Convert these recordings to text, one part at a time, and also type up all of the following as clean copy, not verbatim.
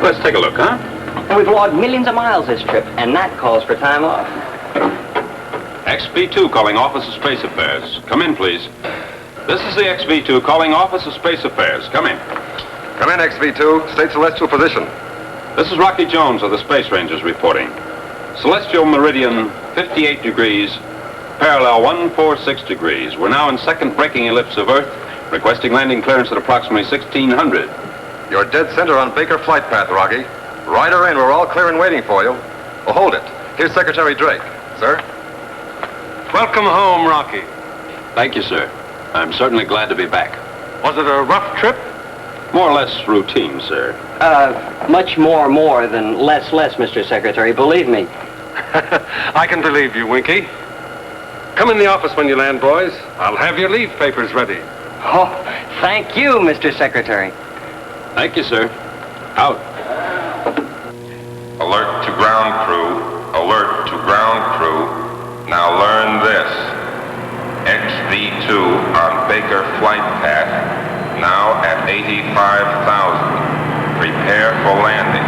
Let's take a look, huh? And we've logged millions of miles this trip, and that calls for time off. XB2 calling Office of Space Affairs. Come in, please. This is the XB2 calling Office of Space Affairs. Come in. Come in, XV2. State celestial position. This is Rocky Jones of the Space Rangers reporting. Celestial meridian 58 degrees, parallel 146 degrees. We're now in second braking ellipse of Earth, requesting landing clearance at approximately 1600. You're dead center on Baker flight path, Rocky. Ride her in. We're all clear and waiting for you. Oh, hold it. Here's Secretary Drake. Sir? Welcome home, Rocky. Thank you, sir. I'm certainly glad to be back. Was it a rough trip? More or less routine, sir. Much more than less, Mr. Secretary, believe me. I can believe you, Winky. Come in the office when you land, boys. I'll have your leave papers ready. Oh, thank you, Mr. Secretary. Thank you, sir. Out. Alert to ground crew. Alert to ground crew. Now learn this. XV2 on Baker flight path. Now at 85,000. Prepare for landing.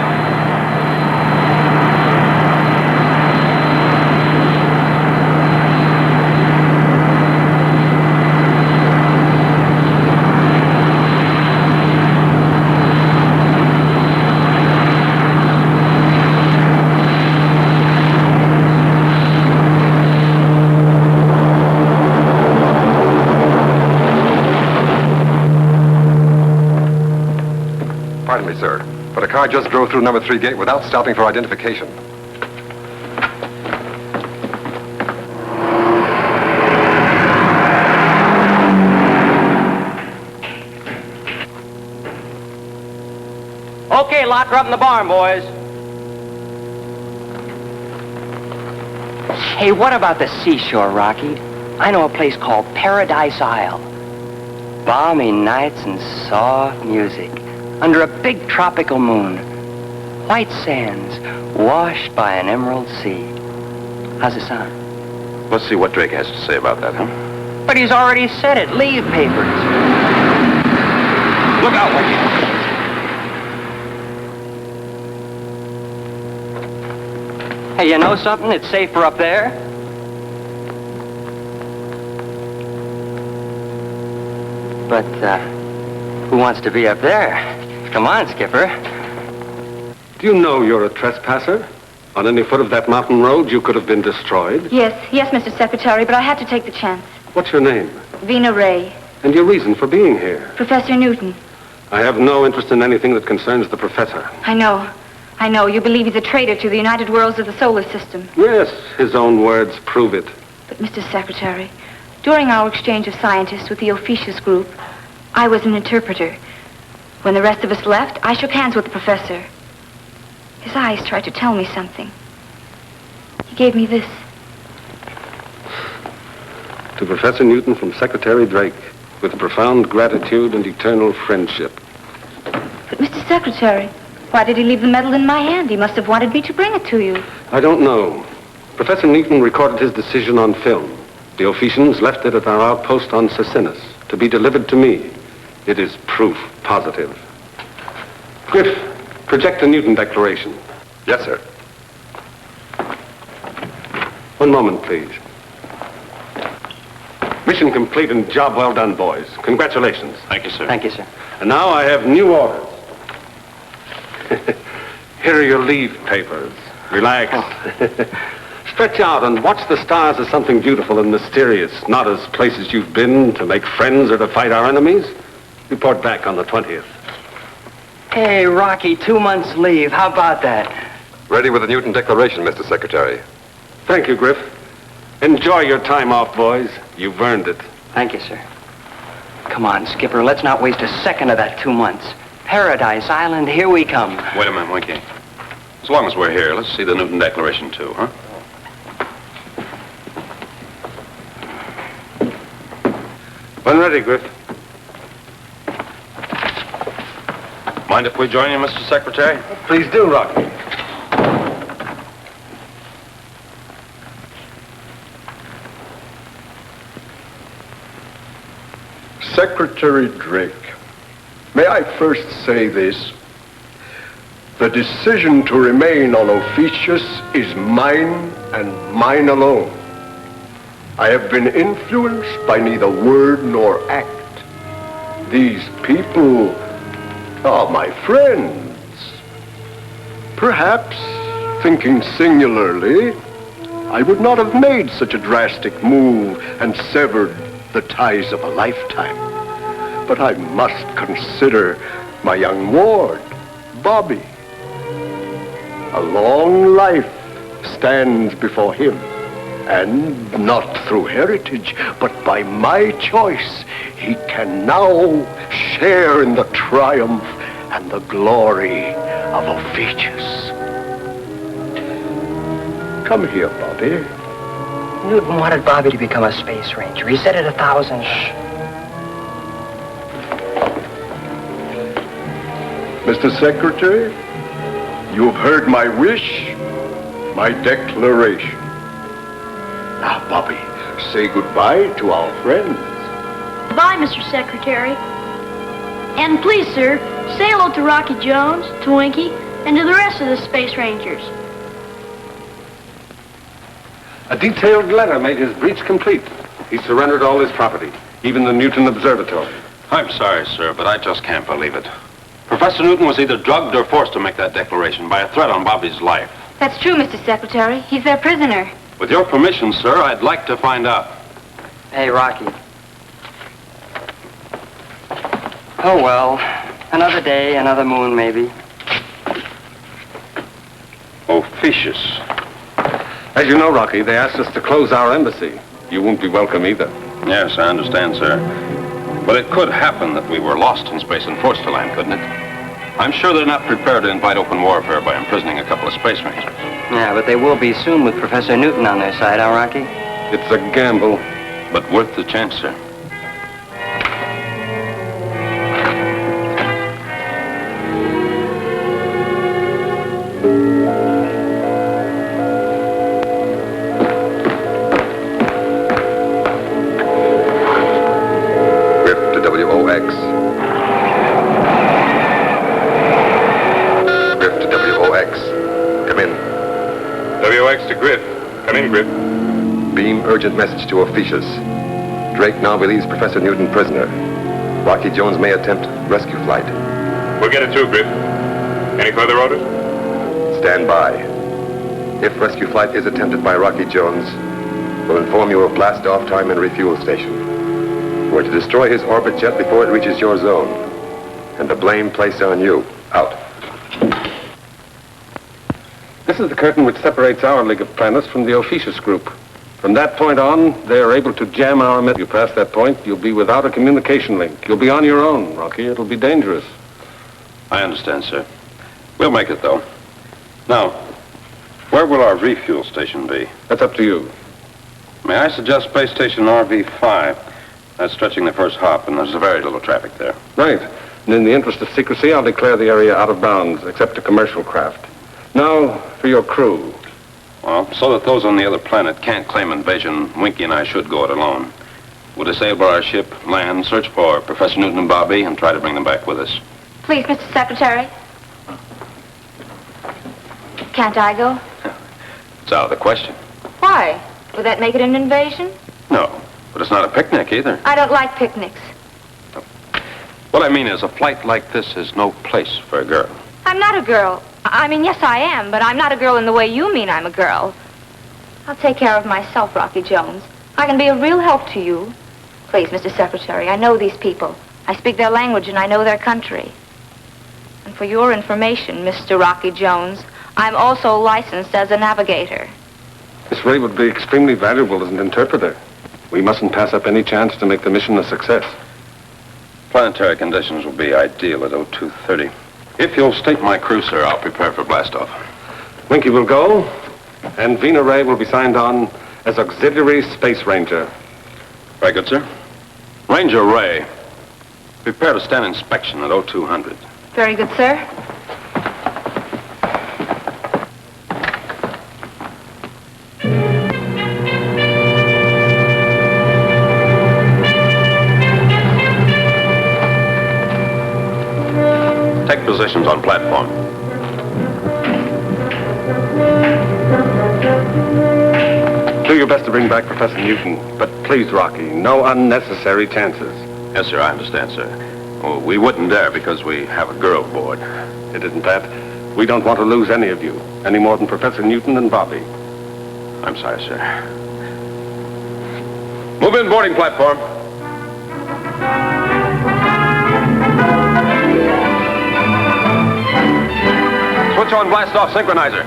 Pardon me, sir, but a car just drove through number 3 gate without stopping for identification. Okay, lock her up in the barn, boys. Hey, what about the seashore, Rocky? I know a place called Paradise Isle. Balmy nights and soft music. Under a big tropical moon. White sands washed by an emerald sea. How's it sound? Let's see what Drake has to say about that, huh? But he's already said it. Leave papers. Look out, Winky. Hey, you know something? It's safer up there. But, who wants to be up there? Come on, Skipper. Do you know you're a trespasser? On any foot of that mountain road, you could have been destroyed. Yes, Mr. Secretary, but I had to take the chance. What's your name? Vina Ray. And your reason for being here? Professor Newton. I have no interest in anything that concerns the professor. I know. You believe he's a traitor to the United Worlds of the solar system. Yes, his own words prove it. But, Mr. Secretary, during our exchange of scientists with the Officious group, I was an interpreter. When the rest of us left, I shook hands with the professor. His eyes tried to tell me something. He gave me this. To Professor Newton from Secretary Drake, with profound gratitude and eternal friendship. But, Mr. Secretary, why did he leave the medal in my hand? He must have wanted me to bring it to you. I don't know. Professor Newton recorded his decision on film. The Ophicians left it at our outpost on Cecinus to be delivered to me. It is proof positive. Griff, project the Newton Declaration. Yes, sir. One moment, please. Mission complete and job well done, boys. Congratulations. Thank you, sir. Thank you, sir. And now I have new orders. Here are your leave papers. Relax. Stretch out and watch the stars as something beautiful and mysterious, not as places you've been to make friends or to fight our enemies. Report back on the 20th. Hey, Rocky, 2 months leave. How about that? Ready with the Newton Declaration, Mr. Secretary. Thank you, Griff. Enjoy your time off, boys. You've earned it. Thank you, sir. Come on, Skipper. Let's not waste a second of that 2 months. Paradise Island, here we come. Wait a minute, Winky. As long as we're here, let's see the Newton Declaration, too, huh? When ready, Griff. Mind if we join you, Mr. Secretary? Please do, Rocky. Secretary Drake, may I first say this? The decision to remain on Ophiuchus is mine and mine alone. I have been influenced by neither word nor act. These people are my friends. Perhaps, thinking singularly, I would not have made such a drastic move and severed the ties of a lifetime. But I must consider my young ward, Bobby. A long life stands before him, and not through heritage, but by my choice, he can now share in the triumph and the glory of Ophiuchus. Come here, Bobby. Newton wanted Bobby to become a space ranger. He said it 1,000. Mr. Secretary, you've heard my wish, my declaration. Now, Bobby, say goodbye to our friends. Goodbye, Mr. Secretary. And please, sir, say hello to Rocky Jones, to Winky, and to the rest of the Space Rangers. A detailed letter made his breach complete. He surrendered all his property, even the Newton Observatory. I'm sorry, sir, but I just can't believe it. Professor Newton was either drugged or forced to make that declaration by a threat on Bobby's life. That's true, Mr. Secretary. He's their prisoner. With your permission, sir, I'd like to find out. Hey, Rocky. Oh, well. Another day, another moon, maybe. Ophiuchus. As you know, Rocky, they asked us to close our embassy. You won't be welcome either. Yes, I understand, sir. But it could happen that we were lost in space and forced to land, couldn't it? I'm sure they're not prepared to invite open warfare by imprisoning a couple of space rangers. Yeah, but they will be soon with Professor Newton on their side, huh, Rocky? It's a gamble. But worth the chance, sir. Urgent message to Ophiuchus. Drake now believes Professor Newton prisoner. Rocky Jones may attempt rescue flight. We'll get it through, Griff. Any further orders? Stand by. If rescue flight is attempted by Rocky Jones, we'll inform you of blast-off time and refuel station. We're to destroy his orbit jet before it reaches your zone. And the blame placed on you. Out. This is the curtain which separates our League of Planets from the Ophiuchus group. From that point on, they are able to jam our message. You pass that point, you'll be without a communication link. You'll be on your own, Rocky. It'll be dangerous. I understand, sir. We'll make it, though. Now, where will our refuel station be? That's up to you. May I suggest space station RV5? That's stretching the first hop, and there's very little traffic there. Right. And in the interest of secrecy, I'll declare the area out of bounds, except to commercial craft. Now, for your crew. Well, so that those on the other planet can't claim invasion, Winky and I should go it alone. We'll disable our ship, land, search for Professor Newton and Bobby, and try to bring them back with us. Please, Mr. Secretary. Can't I go? It's out of the question. Why? Would that make it an invasion? No, but it's not a picnic either. I don't like picnics. What I mean is, a flight like this is no place for a girl. I'm not a girl. I mean, yes, I am, but I'm not a girl in the way you mean I'm a girl. I'll take care of myself, Rocky Jones. I can be a real help to you. Please, Mr. Secretary, I know these people. I speak their language and I know their country. And for your information, Mr. Rocky Jones, I'm also licensed as a navigator. Miss Ray would be extremely valuable as an interpreter. We mustn't pass up any chance to make the mission a success. Planetary conditions will be ideal at 0230. If you'll state my crew, sir, I'll prepare for blastoff. Winky will go, and Vina Ray will be signed on as Auxiliary Space Ranger. Very good, sir. Ranger Ray, prepare to stand inspection at 0200. Very good, sir. Take positions on platform. Do your best to bring back Professor Newton, but please, Rocky, no unnecessary chances. Yes, sir, I understand, sir. Well, we wouldn't dare because we have a girl aboard. It isn't that. We don't want to lose any of you, any more than Professor Newton and Bobby. I'm sorry, sir. Move in boarding platform. Switch on blast-off synchronizer.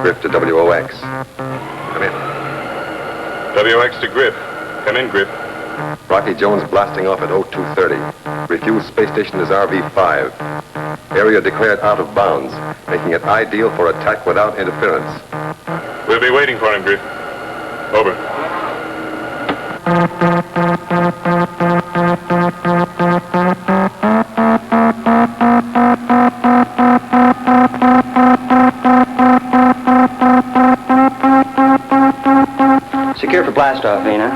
Griff to WOX. Come in. WX to Griff. Come in, Griff. Rocky Jones blasting off at 0230. Refueled space station is RV-5. Area declared out of bounds, making it ideal for attack without interference. We'll be waiting for him, Griff. Over. Secure for blast-off, Vina.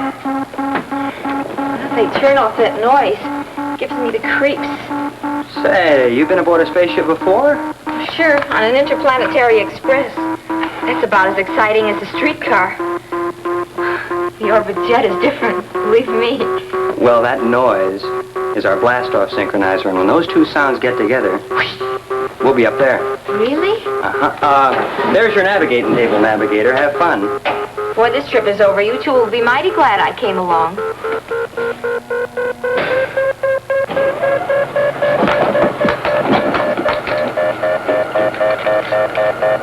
They turn off that noise. Gives me the creeps. Say, you been aboard a spaceship before? Sure, on an interplanetary express. That's about as exciting as a streetcar. The orbit jet is different, believe me. Well, that noise is our blast-off synchronizer, and when those two sounds get together, we'll be up there. Really? There's your navigating table, navigator. Have fun. Before this trip is over, you two will be mighty glad I came along.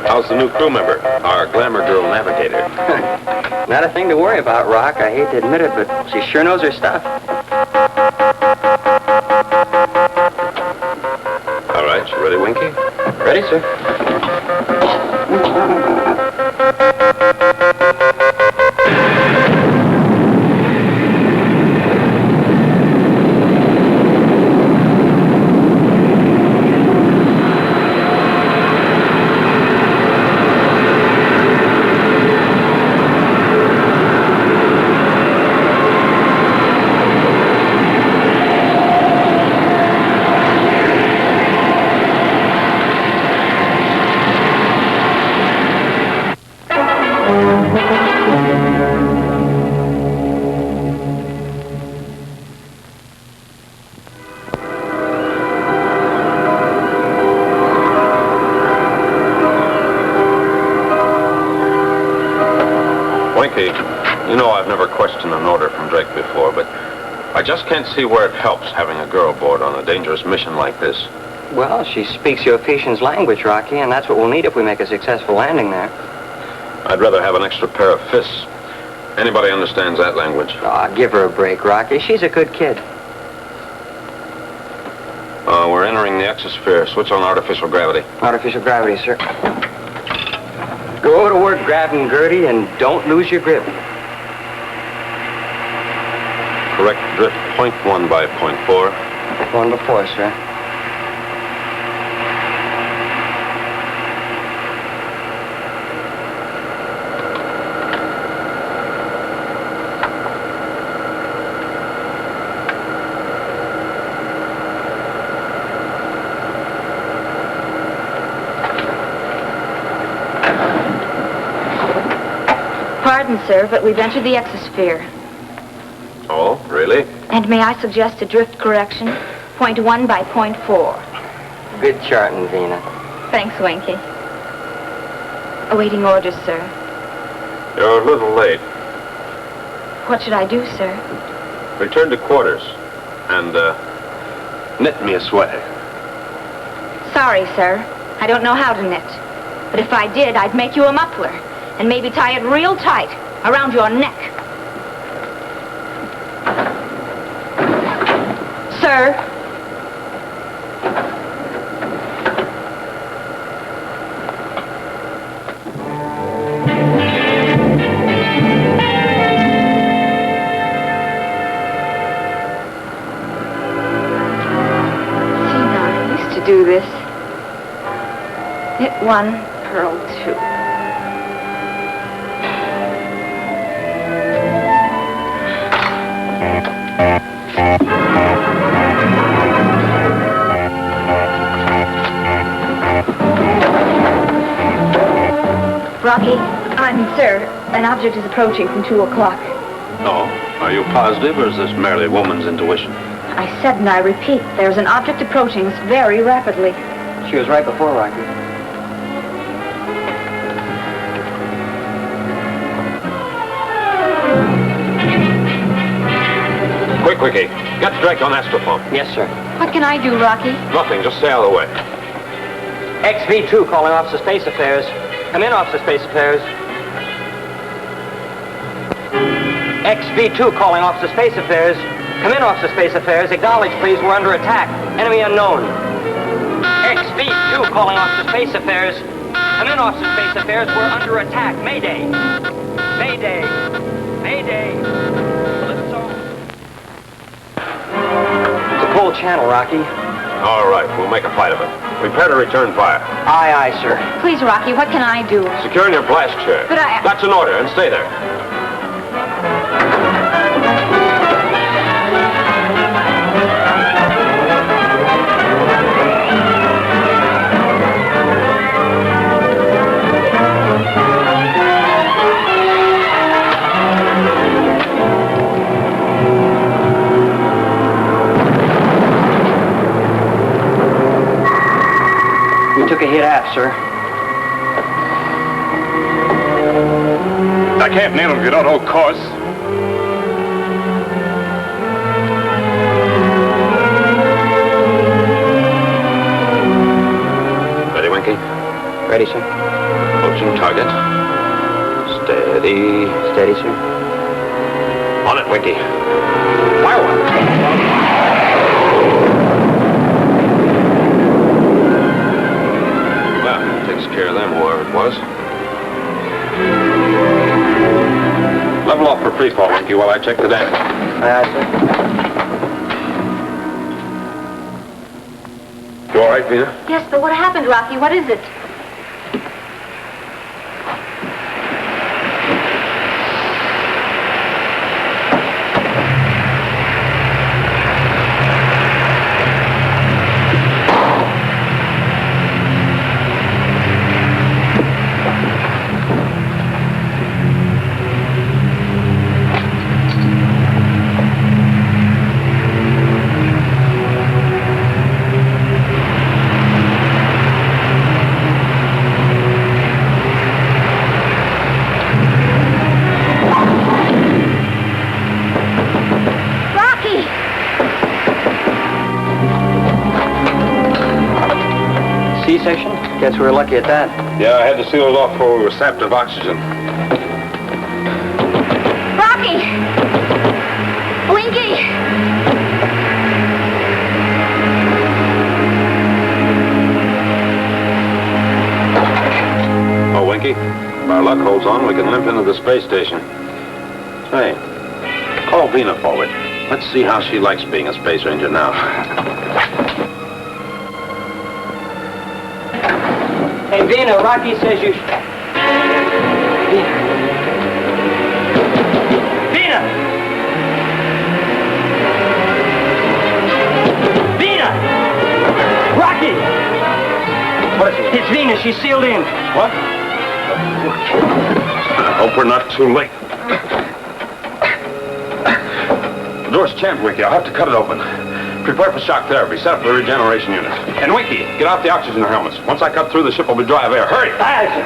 How's the new crew member, our glamour girl navigator? Not a thing to worry about, Rock. I hate to admit it, but she sure knows her stuff. All right, you ready, Winky? Ready, sir. Winky, you know I've never questioned an order from Drake before, but I just can't see where it helps having a girl aboard on a dangerous mission like this. Well, she speaks the Ophiuchian's language, Rocky, and that's what we'll need if we make a successful landing there. I'd rather have an extra pair of fists. Anybody understands that language? Aw, give her a break, Rocky. She's a good kid. We're entering the exosphere. Switch on artificial gravity. Artificial gravity, sir. Go to work grabbing Gertie and don't lose your grip. Correct drift 0.1 by 0.4. One before, sir. Pardon, sir, but we've entered the exosphere. Oh, really? And may I suggest a drift correction? 0.1 by 0.4. Good charting, Vina. Thanks, Winky. Awaiting orders, sir. You're a little late. What should I do, sir? Return to quarters and, knit me a sweater. Sorry, sir. I don't know how to knit. But if I did, I'd make you a muffler and maybe tie it real tight around your neck. Sir? do this. Knit 1, purl 2. Rocky, sir, an object is approaching from 2 o'clock. Oh, are you positive, or is this merely woman's intuition? I said and I repeat, there's an object approaching us very rapidly. She was right before Rocky. Quick, Wiki. Get direct on astropump. Yes, sir. What can I do, Rocky? Nothing, just stay out of the way. XV2 calling Office of Space Affairs. Come in, Office of Space Affairs. XV2 calling Office of Space Affairs. Come in, Office of Space Affairs. Acknowledge, please. We're under attack. Enemy unknown. XV2 calling Office of Space Affairs. Come in, Office of Space Affairs. We're under attack. Mayday. Mayday. Mayday. Calypso. It's a cold channel, Rocky. All right, we'll make a fight of it. Prepare to return fire. Aye, aye, sir. Please, Rocky, what can I do? Secure in your blast chair. But I... That's an order, and stay there. Took a hit aft, sir. I can't nail him if you don't hold course. Ready, Winky? Ready, sir. Approaching target. Steady. Steady, sir. On it, Winky. Fire one. Care of them, whoever it was. Level off for free fall, Winky, while I check the damage. Aye, aye, sir. You all right, Vina? Yes, but what happened, Rocky? What is it? C-section? Guess we were lucky at that. Yeah, I had to seal it off before we were sapped of oxygen. Rocky! Winky! Oh, Winky, if our luck holds on, we can limp into the space station. Say, call Vina forward. Let's see how she likes being a space ranger now. Hey, Vina, Rocky says you... Vina! Vina! Rocky! What is it? It's Vina. She's sealed in. What? I hope we're not too late. The door's jammed, Winky. I'll have to cut it open. Prepare for shock therapy. Set up the regeneration unit. And Winky, get out the oxygen helmets. Once I cut through, the ship will be dry of air. Hurry! Aye, sir.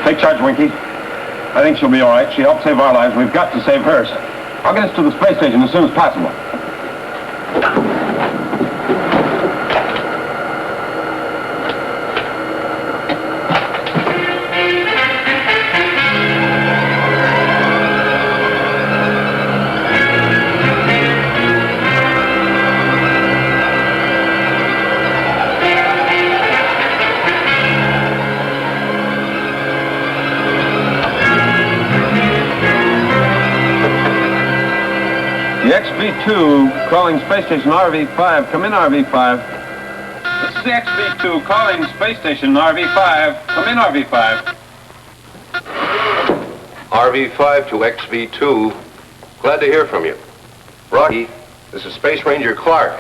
Take charge, Winky. I think she'll be all right. She helped save our lives. We've got to save hers. I'll get us to the space station as soon as possible. XV2 calling space station RV5. Come in, RV5. This is the XV2 calling space station RV5. Come in, RV5. RV5 to XV2. Glad to hear from you. Rocky, this is Space Ranger Clark.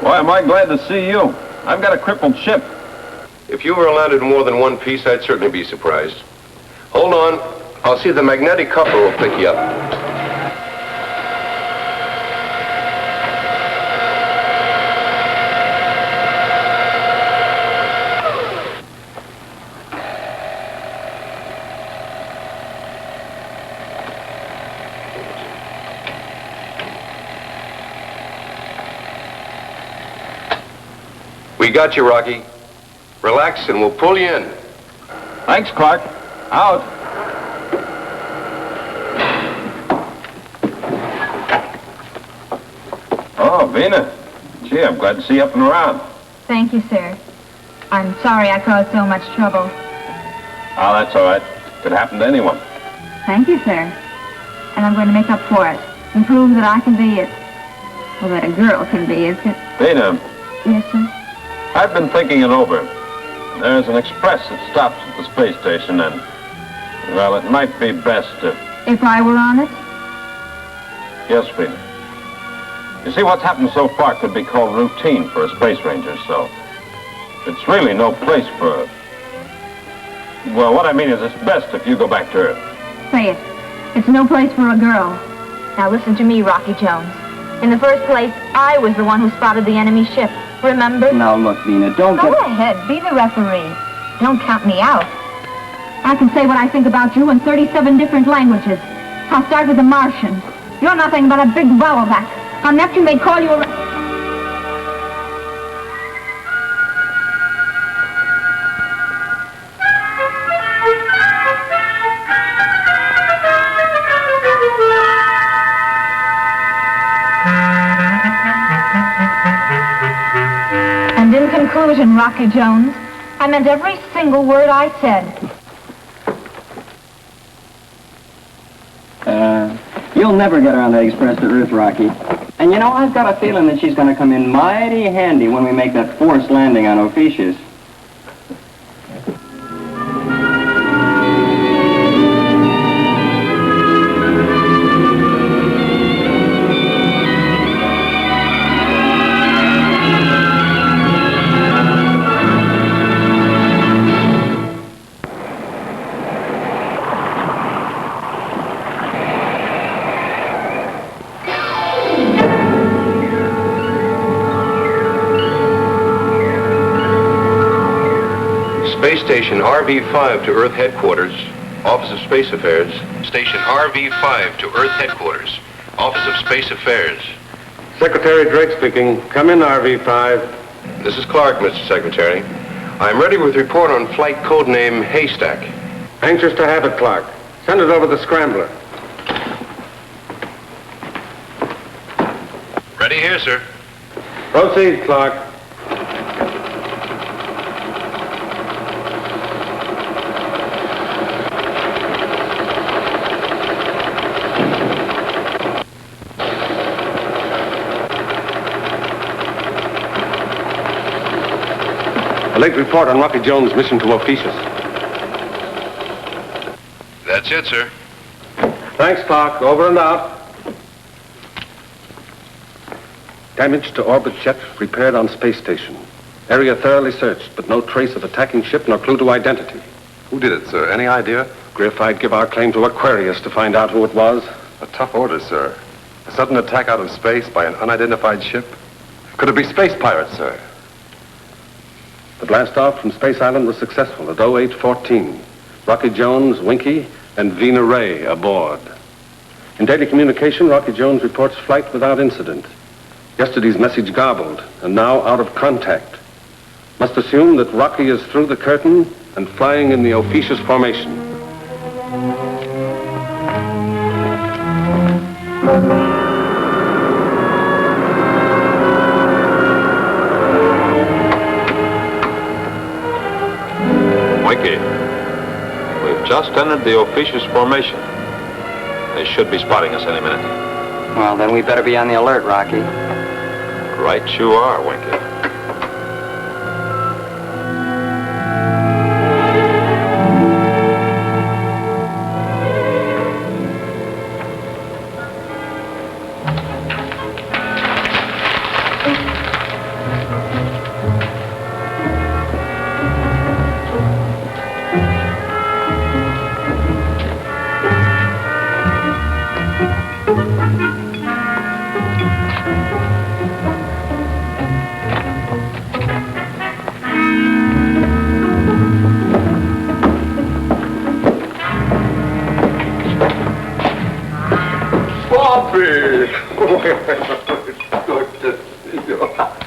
Why, am I glad to see you? I've got a crippled ship. If you were landed in more than one piece, I'd certainly be surprised. Hold on. I'll see if the magnetic coupler will pick you up. We got you, Rocky. Relax and we'll pull you in. Thanks, Clark. Out. Oh, Vena. Gee, I'm glad to see you up and around. Thank you, sir. I'm sorry I caused so much trouble. Oh, that's all right. Could happen to anyone. Thank you, sir. And I'm going to make up for it and prove that I can be it. Well, that a girl can be, is it? Vena, Yes, sir. I've been thinking it over. There's an express that stops at the space station and, well, it might be best If I were on it? Yes, Vena. You see, what's happened so far could be called routine for a space ranger, so it's really no place for... Well, what I mean is it's best if you go back to Earth. Say it. It's no place for a girl. Now listen to me, Rocky Jones. In the first place, I was the one who spotted the enemy ship. Remember? Now, look, Vena, don't Go ahead. Be the referee. Don't count me out. I can say what I think about you in 37 different languages. I'll start with the Martian. You're nothing but a big volleyback. On Neptune, they call you a... And in conclusion, Rocky Jones, I meant every single word I said. You'll never get her on that express to Earth, Rocky. And you know, I've got a feeling that she's going to come in mighty handy when we make that forced landing on Ophiuchus. Space Station RV5 to Earth Headquarters, Office of Space Affairs. Station RV5 to Earth Headquarters, Office of Space Affairs. Secretary Drake speaking. Come in, RV5. This is Clark, Mr. Secretary. I'm ready with report on flight code name Haystack. Anxious to have it, Clark. Send it over the scrambler. Ready here, sir. Proceed, Clark. A late report on Rocky Jones' mission to Ophiuchus. That's it, sir. Thanks, Clark. Over and out. Damage to orbit jet repaired on space station. Area thoroughly searched, but no trace of attacking ship nor clue to identity. Who did it, sir? Any idea? Griff, I'd give our claim to Aquarius to find out who it was. A tough order, sir. A sudden attack out of space by an unidentified ship? Could it be space pirates, sir? The blast-off from Space Island was successful at 0814. Rocky Jones, Winky, and Vina Ray aboard. In daily communication, Rocky Jones reports flight without incident. Yesterday's message garbled, and now out of contact. Must assume that Rocky is through the curtain and flying in the officious formation. Winky, we've just entered the officious formation. They should be spotting us any minute. Well, then we better be on the alert, Rocky. Right you are, Winky.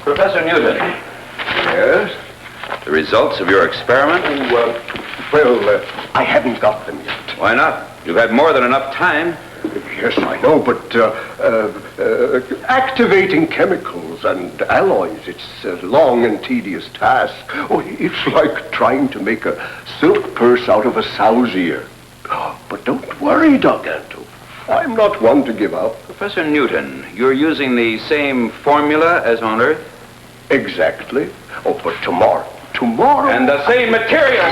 Professor Newton. Yes? The results of your experiment? I haven't got them yet. Why not? You've had more than enough time. Yes, I know, but activating chemicals and alloys, it's a long and tedious task. Oh, it's like trying to make a silk purse out of a sow's ear. But don't worry, Gargantua. I'm not one to give up. Professor Newton, you're using the same formula as on Earth? Exactly. Oh, but tomorrow. And the same material.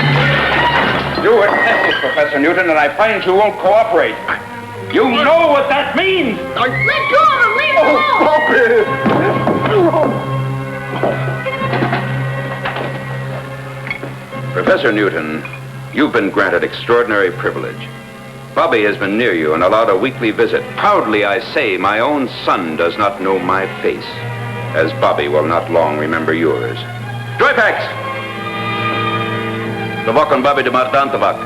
You were tested, Professor Newton, and I find you won't cooperate. You know what that means! Let go of him! Leave him alone! Professor Newton, you've been granted extraordinary privilege. Bobby has been near you and allowed a weekly visit. Proudly I say my own son does not know my face, as Bobby will not long remember yours. Joy packs! Tabak and Bobby de Mardan Tabak.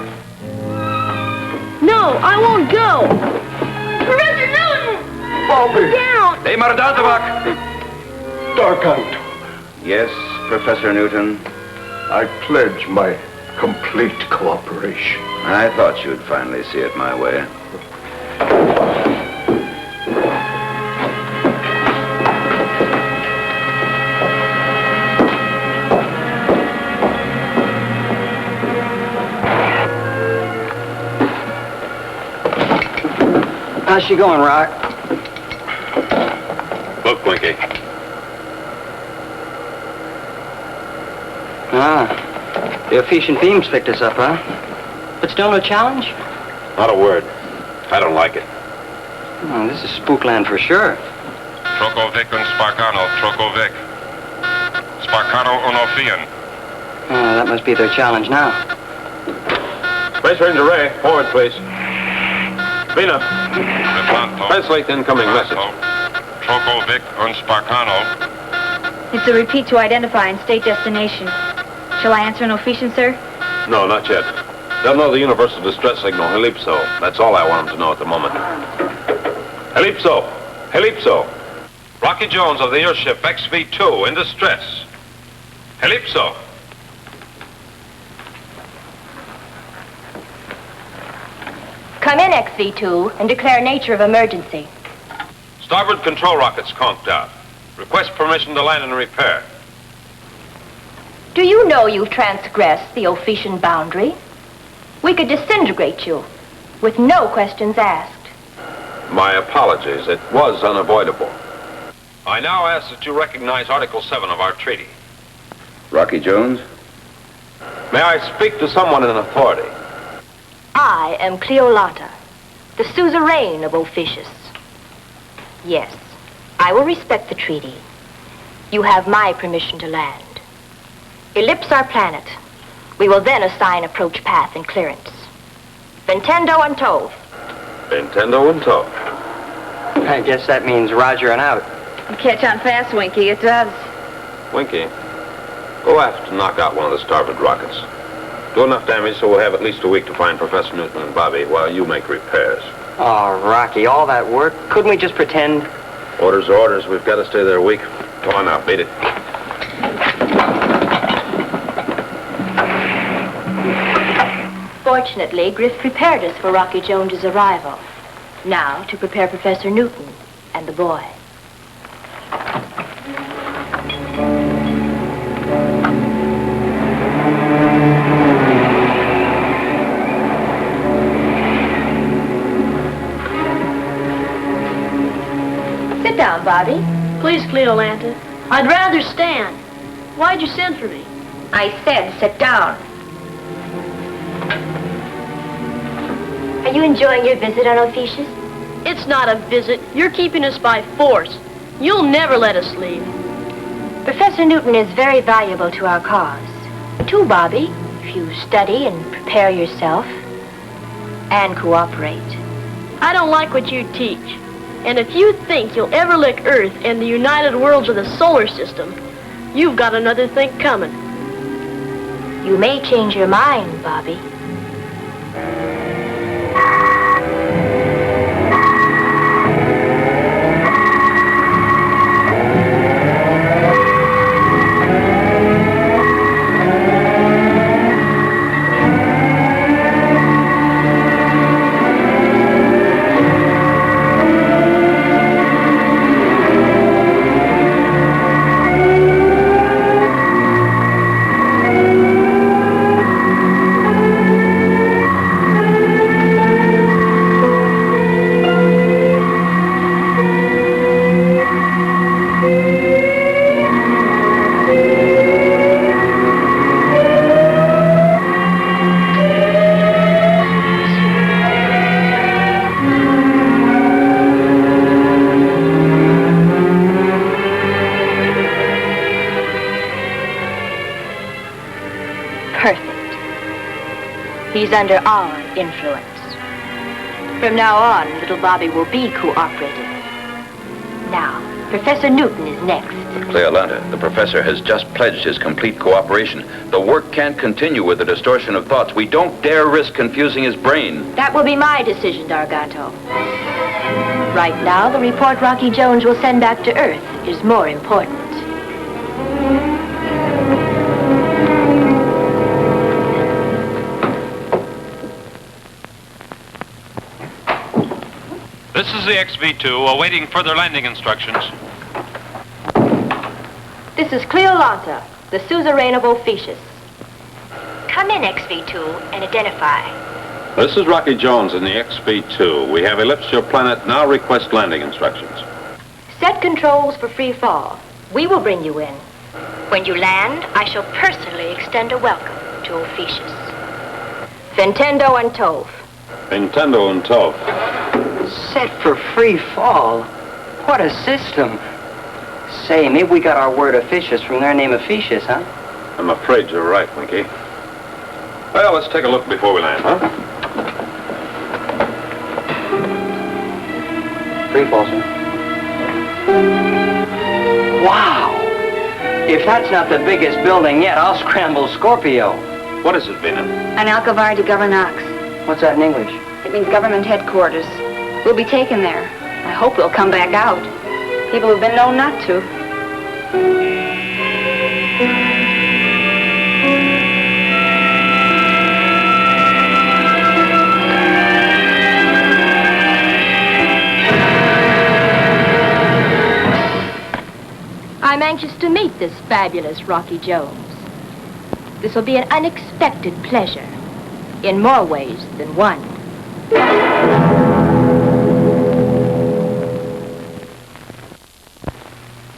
No, I won't go! Professor Newton! Bobby! Down! De Mardan Tabak! Gargantua, Yes, Professor Newton. I pledge my complete cooperation. I thought you'd finally see it my way. How's she going, Rock? Look, Winky. The Ephesian beams picked us up, huh? But still no challenge? Not a word. I don't like it. Oh, this is spookland for sure. Trokovic and Sparkano, Trokovic. Sparkano Onofian. That must be their challenge now. Space Ranger Ray, forward, please. Vina, Atlanto. translate the incoming message. Trokovic and Sparkano. It's a repeat to identify and state destination. Shall I answer an official, sir? No, not yet. They'll know the universal distress signal, Helipso. That's all I want them to know at the moment. Helipso! Helipso! Rocky Jones of the airship XV-2 in distress. Helipso! Come in, XV-2, and declare nature of emergency. Starboard control rockets conked out. Request permission to land and repair. Do you know you've transgressed the Ophesian boundary? We could disintegrate you with no questions asked. My apologies. It was unavoidable. I now ask that you recognize Article 7 of our treaty. Rocky Jones? May I speak to someone in authority? I am Cleolata, the suzerain of Ophicius. Yes, I will respect the treaty. You have my permission to land. Ellipse our planet. We will then assign approach path and clearance. Ventendo and tow. Nintendo and tow. I guess that means Roger and out. You catch on fast, Winky. It does. Winky, go aft to knock out one of the starboard rockets. Do enough damage so we'll have at least a week to find Professor Newton and Bobby while you make repairs. Oh, Rocky, all that work. Couldn't we just pretend? Orders are orders. We've got to stay there a week. Come on now, beat it. Fortunately, Griff prepared us for Rocky Jones's arrival. Now, to prepare Professor Newton and the boy. Sit down, Bobby. Please, Cleolanta. I'd rather stand. Why'd you send for me? I said sit down. Are you enjoying your visit on Ophiuchus? It's not a visit. You're keeping us by force. You'll never let us leave. Professor Newton is very valuable to our cause. Too, Bobby, if you study and prepare yourself and cooperate. I don't like what you teach. And if you think you'll ever lick Earth and the United Worlds of the solar system, you've got another think coming. You may change your mind, Bobby. He's under our influence. From now on, little Bobby will be cooperative. Now, Professor Newton is next. Cleolanta, the professor has just pledged his complete cooperation. The work can't continue with the distortion of thoughts. We don't dare risk confusing his brain. That will be my decision, Dargato. Right now, the report Rocky Jones will send back to Earth is more important. This is the XV-2 awaiting further landing instructions. This is Cleolanta, the suzerain of Ophiuchus. Come in, XV-2, and identify. This is Rocky Jones in the XV-2. We have ellipsed your planet. Now request landing instructions. Set controls for free fall. We will bring you in. When you land, I shall personally extend a welcome to Ophiuchus. Fentendo and Tove. Nintendo and Tove. Set for free fall? What a system. Say, maybe we got our word Ophiuchus from their name Ophiuchus, huh? I'm afraid you're right, Winky. Well, let's take a look before we land, huh? Free fall, sir. Wow! If that's not the biggest building yet, I'll scramble Scorpio. What is it, Vina? An Alcavar de Governax. What's that in English? It means government headquarters. We'll be taken there. I hope we'll come back out. People have been known not to. I'm anxious to meet this fabulous Rocky Jones. This will be an unexpected pleasure, in more ways than one.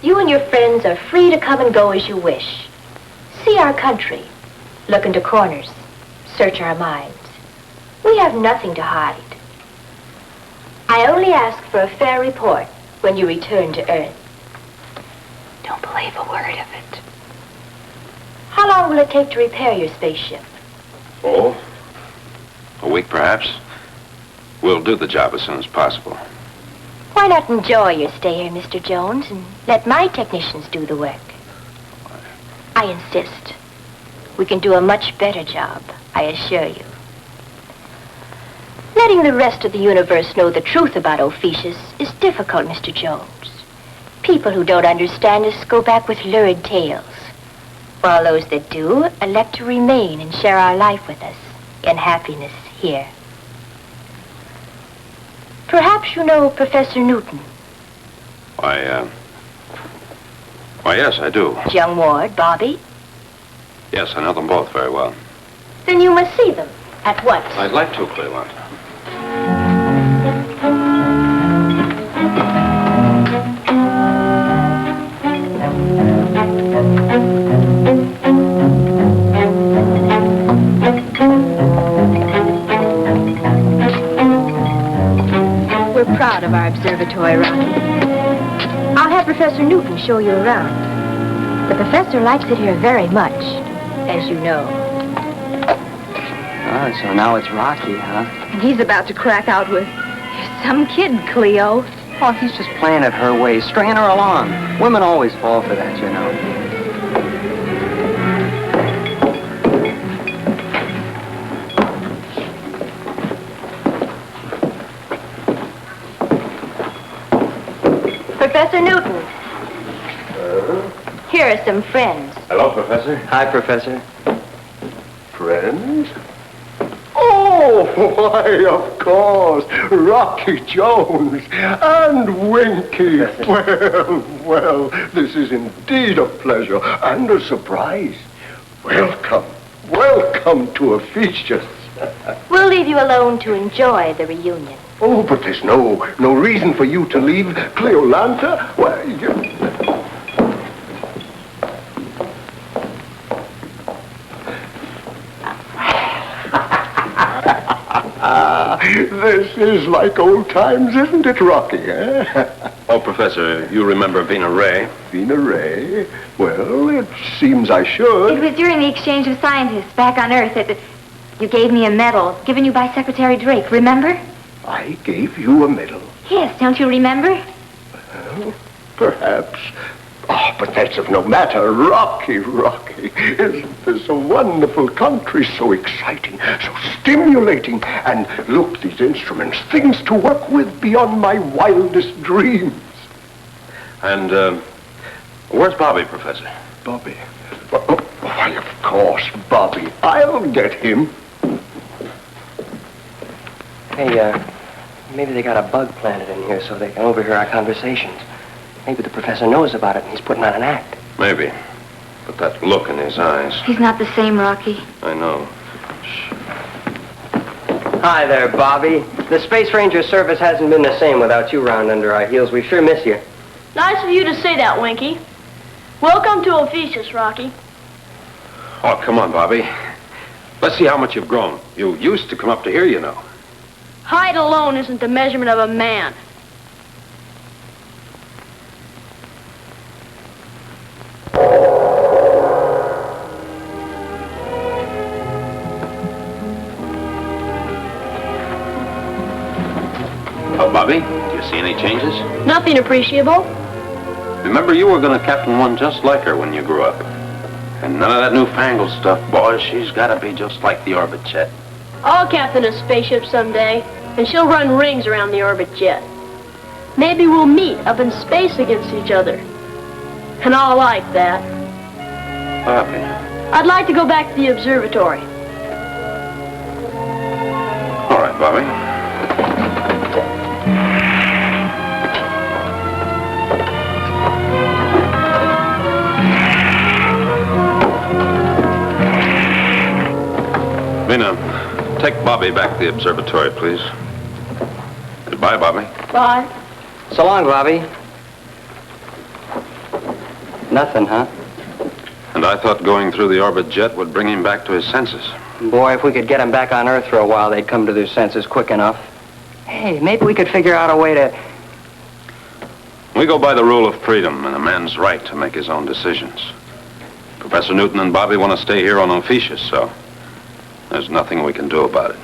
You and your friends are free to come and go as you wish. See our country, look into corners, search our minds. We have nothing to hide. I only ask for a fair report when you return to Earth. Don't believe a word of it. How long will it take to repair your spaceship? Oh, a week perhaps. We'll do the job as soon as possible. Why not enjoy your stay here, Mr. Jones, and let my technicians do the work? I insist. We can do a much better job, I assure you. Letting the rest of the universe know the truth about Ophiuchus is difficult, Mr. Jones. People who don't understand us go back with lurid tales, while those that do elect to remain and share our life with us in happiness here. Perhaps you know Professor Newton. Why, yes, I do. Young Ward, Bobby. Yes, I know them both very well. Then you must see them at once. I'd like to, Cleveland. We're proud of our observatory, Rocky. I'll have Professor Newton show you around. The professor likes it here very much, as you know. Oh, so now it's Rocky, huh? And he's about to crack out with some kid, Cleo. Oh, he's just playing it her way, stringing her along. Women always fall for that, you know. Professor Newton. Here are some friends. Hello, Professor. Hi, Professor. Friends? Oh, why, of course, Rocky Jones and Winky. Well, this is indeed a pleasure and a surprise. Welcome to Ophiuchus. We'll leave you alone to enjoy the reunion. Oh, but there's no reason for you to leave Cleolanta. Why, this is like old times, isn't it, Rocky, eh? Oh, Professor, you remember Vina Ray? Vina Ray? Well, it seems I should. It was during the exchange of scientists back on Earth that you gave me a medal given you by Secretary Drake, remember? I gave you a medal. Yes, don't you remember? Well, perhaps. Oh, but that's of no matter. Rocky. Isn't this a wonderful country? So exciting, so stimulating. And look, these instruments, things to work with beyond my wildest dreams. And, where's Bobby, Professor? Bobby? Why, of course, Bobby. I'll get him. Hey, maybe they got a bug planted in here so they can overhear our conversations. Maybe the professor knows about it and he's putting on an act. Maybe. But that look in his eyes. He's not the same, Rocky. I know. Hi there, Bobby. The Space Ranger service hasn't been the same without you round under our heels. We sure miss you. Nice of you to say that, Winky. Welcome to Ophiuchus, Rocky. Oh, come on, Bobby. Let's see how much you've grown. You used to come up to here, you know. Height alone isn't the measurement of a man. Oh, Bobby, do you see any changes? Nothing appreciable. Remember, you were going to captain one just like her when you grew up. And none of that newfangled stuff, boys. She's got to be just like the orbit jet. I'll captain a spaceship someday, and she'll run rings around the orbit jet. Maybe we'll meet up in space against each other. And I'll like that. Bobby. I'd like to go back to the observatory. All right, Bobby. Vina, take Bobby back to the observatory, please. Goodbye, Bobby. Bye. So long, Bobby. Nothing, huh? And I thought going through the orbit jet would bring him back to his senses. Boy, if we could get them back on Earth for a while, they'd come to their senses quick enough. Hey, maybe we could figure out a way to... We go by the rule of freedom and a man's right to make his own decisions. Professor Newton and Bobby want to stay here on Ophiuchus, so there's nothing we can do about it.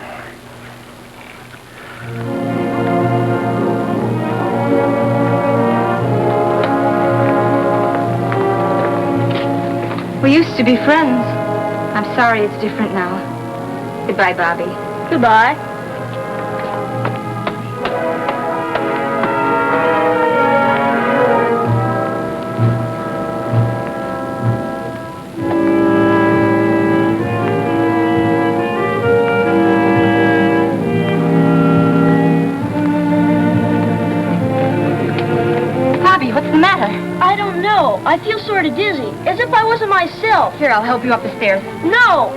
We used to be friends. I'm sorry it's different now. Goodbye, Bobby. Goodbye. Bobby, what's the matter? I don't know. I feel sort of dizzy, as if I wasn't myself. Here, I'll help you up the stairs. No!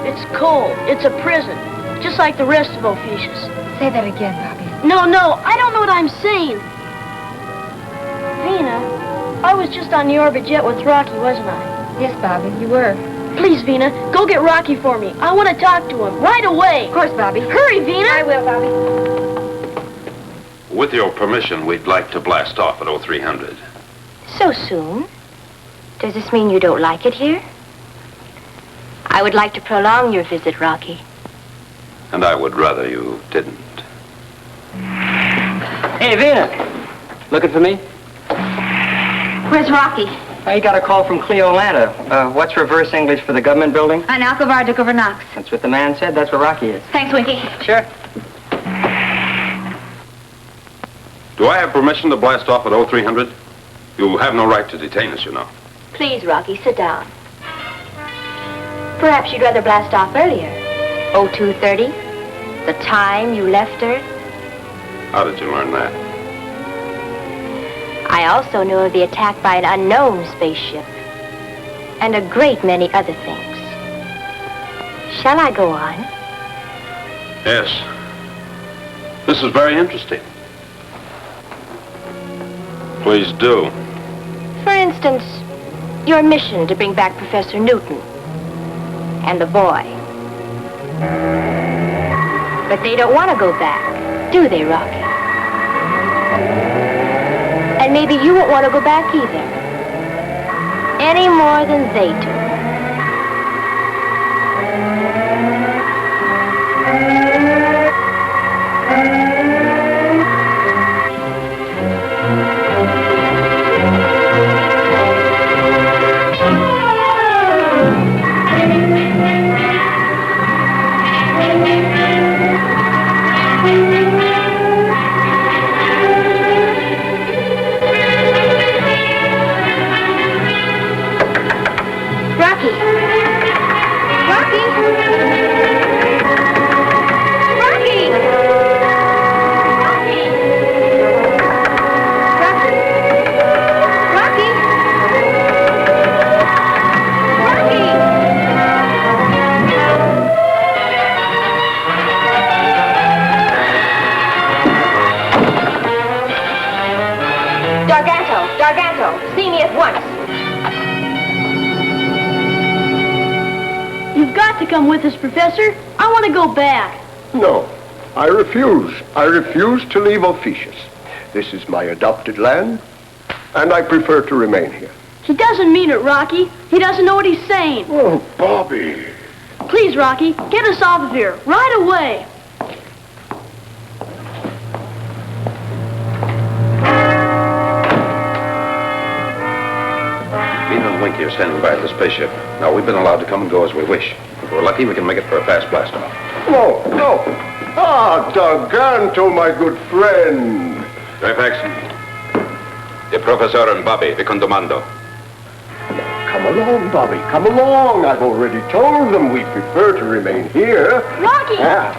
It's cold. It's a prison, just like the rest of Ophiuchus. Say that again, Bobby. No, I don't know what I'm saying. Vina, I was just on the orbit jet with Rocky, wasn't I? Yes, Bobby, you were. Please, Vina, go get Rocky for me. I want to talk to him right away. Of course, Bobby. Hurry, Vina. I will, Bobby. With your permission, we'd like to blast off at 0300. So soon? Does this mean you don't like it here? I would like to prolong your visit, Rocky. And I would rather you didn't. Hey, Vina. Looking for me? Where's Rocky? I got a call from Cleolanta. What's reverse English for the government building? On Alcovar de Governox. That's what the man said. That's where Rocky is. Thanks, Winky. Sure. Do I have permission to blast off at 0300? You have no right to detain us, you know. Please, Rocky, sit down. Perhaps you'd rather blast off earlier. 0230? The time you left Earth? How did you learn that? I also know of the attack by an unknown spaceship. And a great many other things. Shall I go on? Yes. This is very interesting. Please do. For instance, your mission to bring back Professor Newton and the boy. But they don't want to go back, do they, Rocky? And maybe you won't want to go back either. Any more than they do. See me at once. You've got to come with us, Professor. I want to go back. No, I refuse. I refuse to leave Ophiuchus. This is my adopted land, and I prefer to remain here. He doesn't mean it, Rocky. He doesn't know what he's saying. Oh, Bobby. Please, Rocky, get us off of here right away. Vina and Winky are standing by at the spaceship. Now, we've been allowed to come and go as we wish. If we're lucky, we can make it for a fast blast-off. No, no. Ah, Garganto, my good friend. Fairfax. The Professor and Bobby, the Condomando. Come along, Bobby, come along. I've already told them we prefer to remain here. Rocky! Yeah.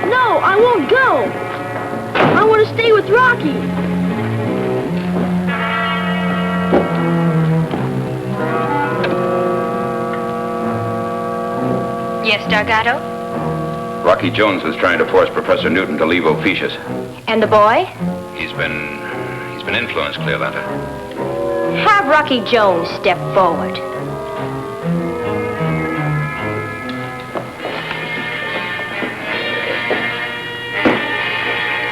No, I won't go. I want to stay with Rocky. Yes, Dargato? Rocky Jones is trying to force Professor Newton to leave Ophiuchus. And the boy? He's been influenced, Cleolanta. Have Rocky Jones step forward.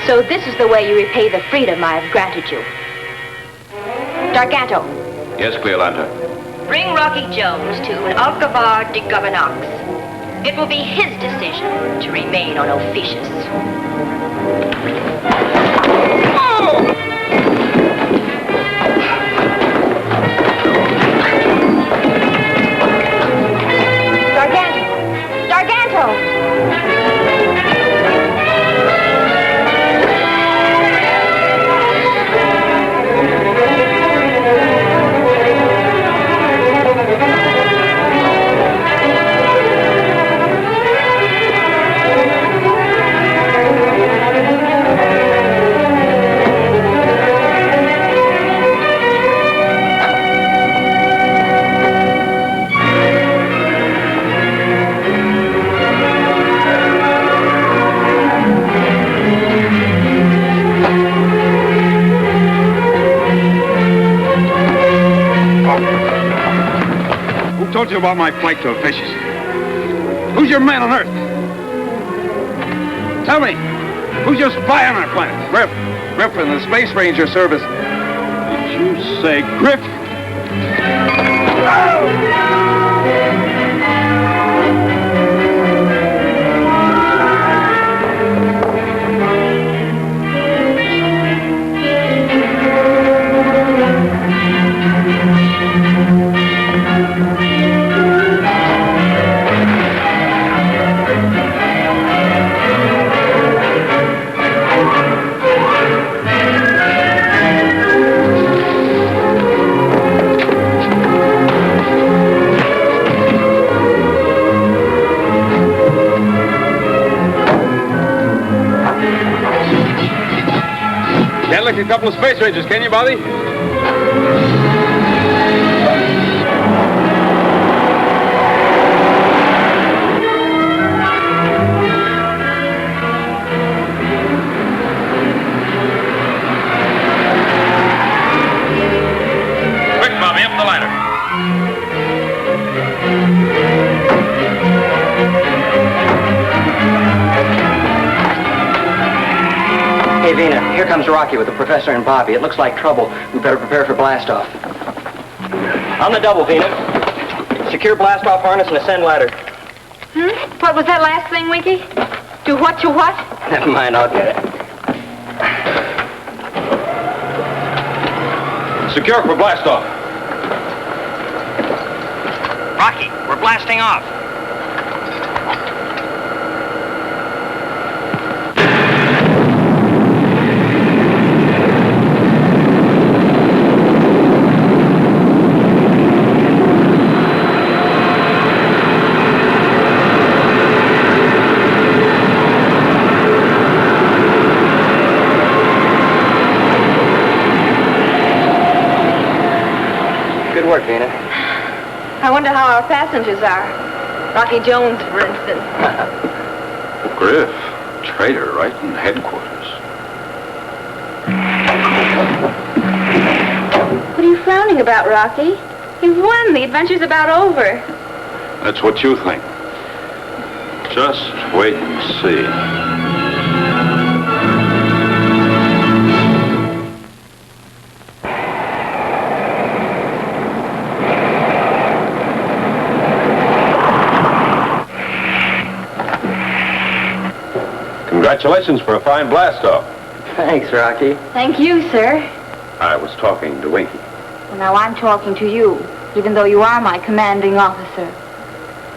So this is the way you repay the freedom I have granted you. Dargato, Yes, Cleolanta. bring Rocky Jones to an Alcavar de Governox. It will be his decision to remain on Ophiuchus. you about my flight to Officious? Who's your man on Earth? Tell me, who's your spy on our planet? Griff in the Space Ranger Service. Did you say Griff? Can't lick a couple of Space Rangers, can you, Bobby? Quick, Bobby, up the ladder. Hey, Vina, here comes Rocky with the professor and Bobby. It looks like trouble. We better prepare for blastoff. On the double, Vina. Secure blastoff harness and ascend ladder. What was that last thing, Winky? Do what to what? Never mind, I'll get it. Secure for blastoff. Rocky, we're blasting off. Good work, Vina. I wonder how our passengers are. Rocky Jones, for instance. Griff, traitor right in headquarters. What are you frowning about, Rocky? You've won. The adventure's about over. That's what you think. Just wait and see. Congratulations for a fine blastoff. Thanks, Rocky. Thank you, sir. I was talking to Winky. Well, now I'm talking to you, even though you are my commanding officer.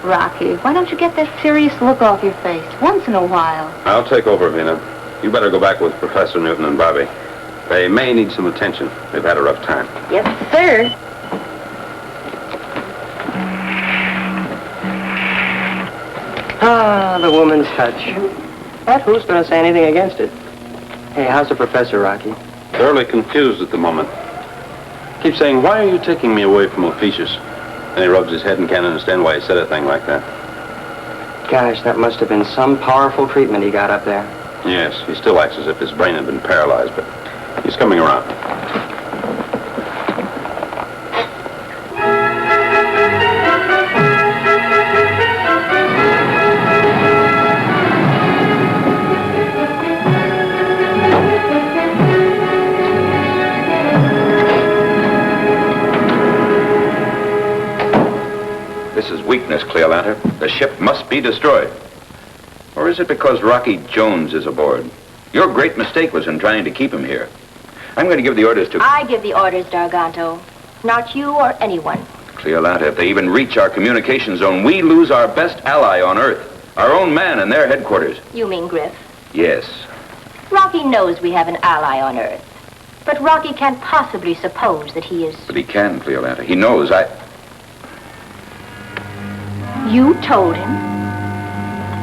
Rocky, why don't you get that serious look off your face once in a while? I'll take over, Vina. You better go back with Professor Newton and Bobby. They may need some attention. They've had a rough time. Yes, sir. Ah, the woman's touch. But who's going to say anything against it? Hey, how's the professor, Rocky? Thoroughly confused at the moment. Keeps saying, why are you taking me away from Officious? And he rubs his head and can't understand why he said a thing like that. Gosh, that must have been some powerful treatment he got up there. Yes, he still acts as if his brain had been paralyzed, but he's coming around. This is weakness, Cleolanta. The ship must be destroyed. Or is it because Rocky Jones is aboard? Your great mistake was in trying to keep him here. I'm going to give the orders to... I give the orders, Darganto. Not you or anyone. Cleolanta, if they even reach our communication zone, we lose our best ally on Earth. Our own man in their headquarters. You mean Griff? Yes. Rocky knows we have an ally on Earth. But Rocky can't possibly suppose that he is... But he can, Cleolanta. He knows You told him?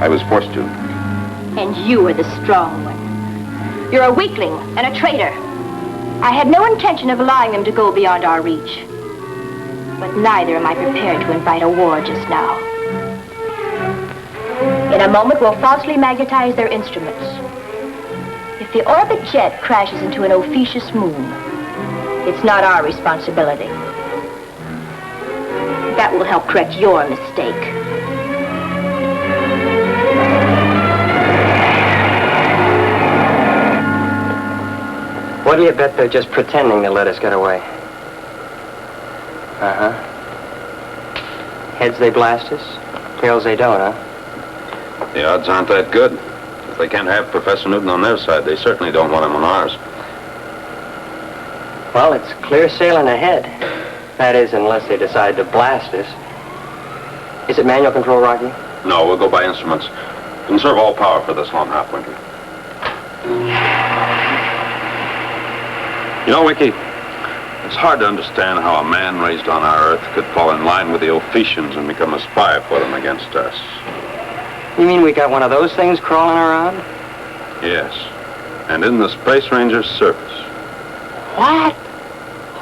I was forced to. And you were the strong one. You're a weakling and a traitor. I had no intention of allowing them to go beyond our reach. But neither am I prepared to invite a war just now. In a moment, we'll falsely magnetize their instruments. If the orbit jet crashes into an Ophiuchus moon, it's not our responsibility. That will help correct your mistake. What do you bet they're just pretending to let us get away? Uh-huh. Heads they blast us, tails they don't, huh? The odds aren't that good. If they can't have Professor Newton on their side, they certainly don't want him on ours. Well, it's clear sailing ahead. That is, unless they decide to blast us. Is it manual control, Rocky? No, we'll go by instruments. Conserve all power for this long hop, Winky. You know, Winky, it's hard to understand how a man raised on our Earth could fall in line with the Ophicians and become a spy for them against us. You mean we got one of those things crawling around? Yes, and in the Space Ranger's service. What?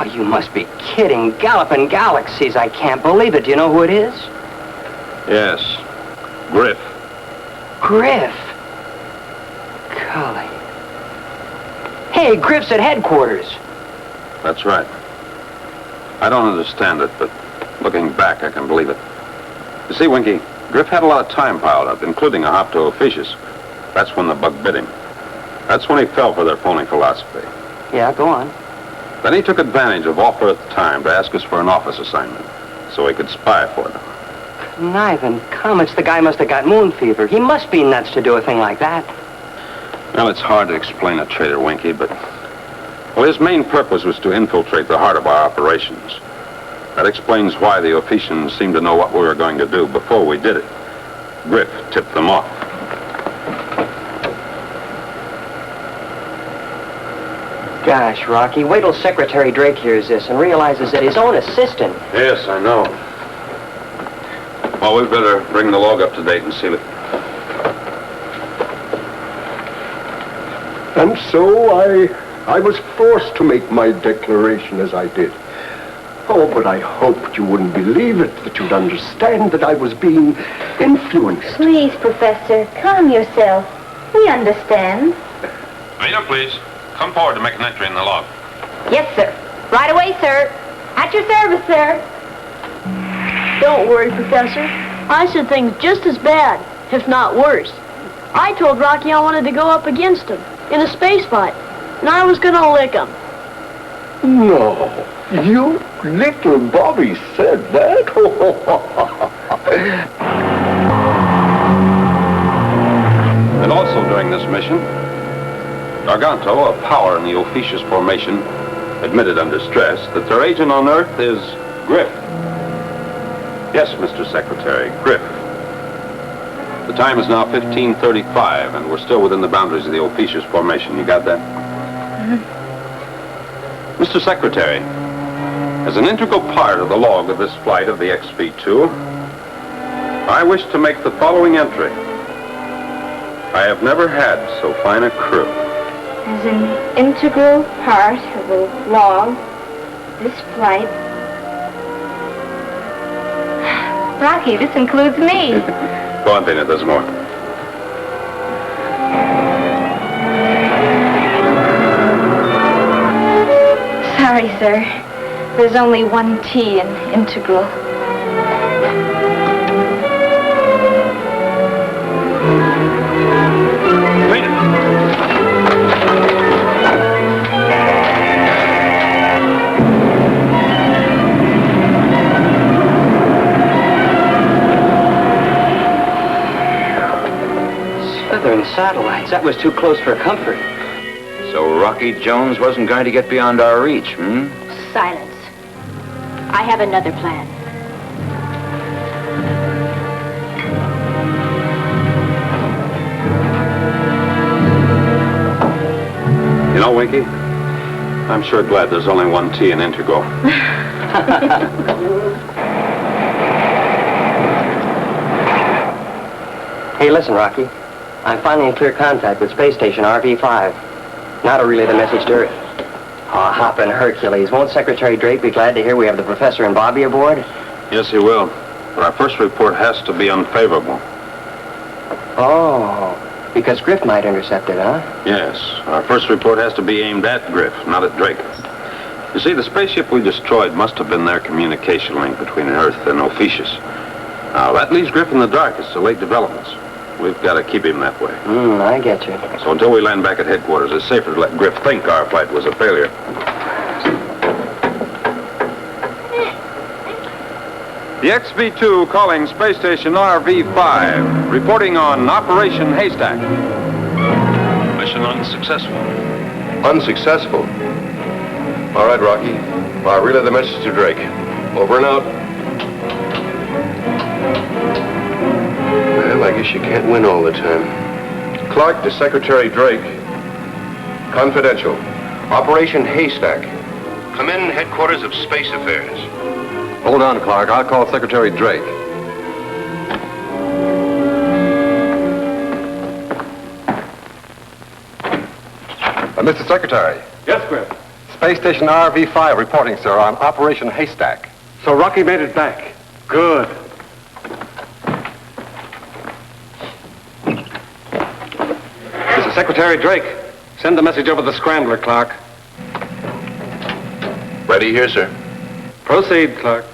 Oh, you must be kidding. Galloping galaxies. I can't believe it. Do you know who it is? Yes, Griff. Griff. Golly. Hey, Griff's at headquarters. That's right. I don't understand it, but looking back, I can believe it. You see, Winky, Griff had a lot of time piled up, including a hop to Ophiuchus. That's when the bug bit him. That's when he fell for their phony philosophy. Yeah, go on. Then he took advantage of off-Earth time to ask us for an office assignment, so he could spy for them. Conniving comets, the guy must have got moon fever. He must be nuts to do a thing like that. Well, it's hard to explain a traitor, Winky, but... Well, his main purpose was to infiltrate the heart of our operations. That explains why the Ophicians seemed to know what we were going to do before we did it. Griff tipped them off. Gosh, Rocky, wait till Secretary Drake hears this and realizes that his own assistant... Yes, I know. Well, we better bring the log up to date and seal it. And so I was forced to make my declaration as I did. Oh, but I hoped you wouldn't believe it, that you'd understand that I was being influenced. Please, Professor, calm yourself. We understand. Rita, please. Come forward to make an entry in the log. Yes, sir. Right away, sir. At your service, sir. Don't worry, Professor. I said things just as bad, if not worse. I told Rocky I wanted to go up against him in a space fight, and I was going to lick him. No, you little Bobby said that? And also during this mission, Garganto, a power in the Ophiuchus formation, admitted under stress that their agent on Earth is Griff. Yes, Mr. Secretary, Griff. The time is now 15:35, and we're still within the boundaries of the Ophiuchus formation. You got that? Mm-hmm. Mr. Secretary, as an integral part of the log of this flight of the XV-2, I wish to make the following entry. I have never had so fine a crew. As an integral part of the log, this flight... Rocky, this includes me. Go on, Peanut, there's more. Sorry, sir. There's only one T in integral. Southern satellites. That was too close for comfort. So Rocky Jones wasn't going to get beyond our reach, hmm? Silence. I have another plan. You know, Winky, I'm sure glad there's only one T in integral. Hey, listen, Rocky. I'm finally in clear contact with Space Station RV-5. Now to relay the message to Earth. Oh, hoppin' Hercules. Won't Secretary Drake be glad to hear we have the Professor and Bobby aboard? Yes, he will. But our first report has to be unfavorable. Oh, because Griff might intercept it, huh? Yes, our first report has to be aimed at Griff, not at Drake. You see, the spaceship we destroyed must have been their communication link between Earth and Ophiuchus. Now, that leaves Griff in the dark as to late developments. We've got to keep him that way. I get you. So until we land back at headquarters, it's safer to let Griff think our flight was a failure. The XV-2 calling Space Station RV-5, reporting on Operation Haystack. Mission unsuccessful. Unsuccessful? All right, Rocky. I'll relay the message to Drake. Over and out. Well, I guess you can't win all the time. Clark to Secretary Drake. Confidential. Operation Haystack. Come in, headquarters of Space Affairs. Hold on, Clark. I'll call Secretary Drake. Mr. Secretary. Yes, Griff. Space Station RV-5 reporting, sir, on Operation Haystack. So Rocky made it back. Good. This is Secretary Drake. Send the message over the scrambler, Clark. Ready here, sir. Proceed, Clark.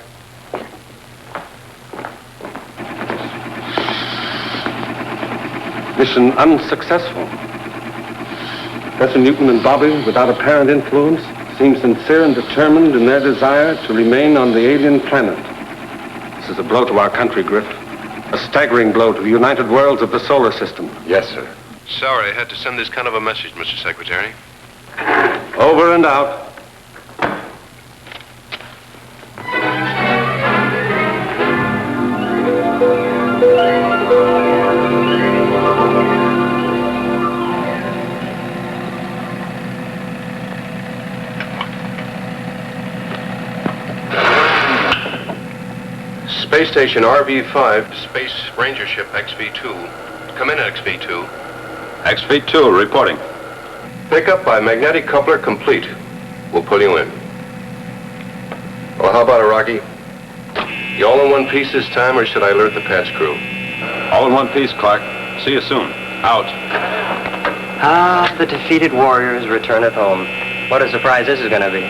Mission unsuccessful. Professor Newton and Bobby, without apparent influence, seem sincere and determined in their desire to remain on the alien planet. This is a blow to our country, Griff. A staggering blow to the united worlds of the solar system. Yes, sir. Sorry I had to send this kind of a message, Mr. Secretary. Over and out. Space Station RV-5, Space Ranger Ship XV-2. Come in, XV-2. XV-2 reporting. Pickup by magnetic coupler complete. We'll pull you in. Well, how about it, Rocky? You all in one piece this time, or should I alert the patch crew? All in one piece, Clark. See you soon. Out. Ah, the defeated warriors returneth home. What a surprise this is going to be.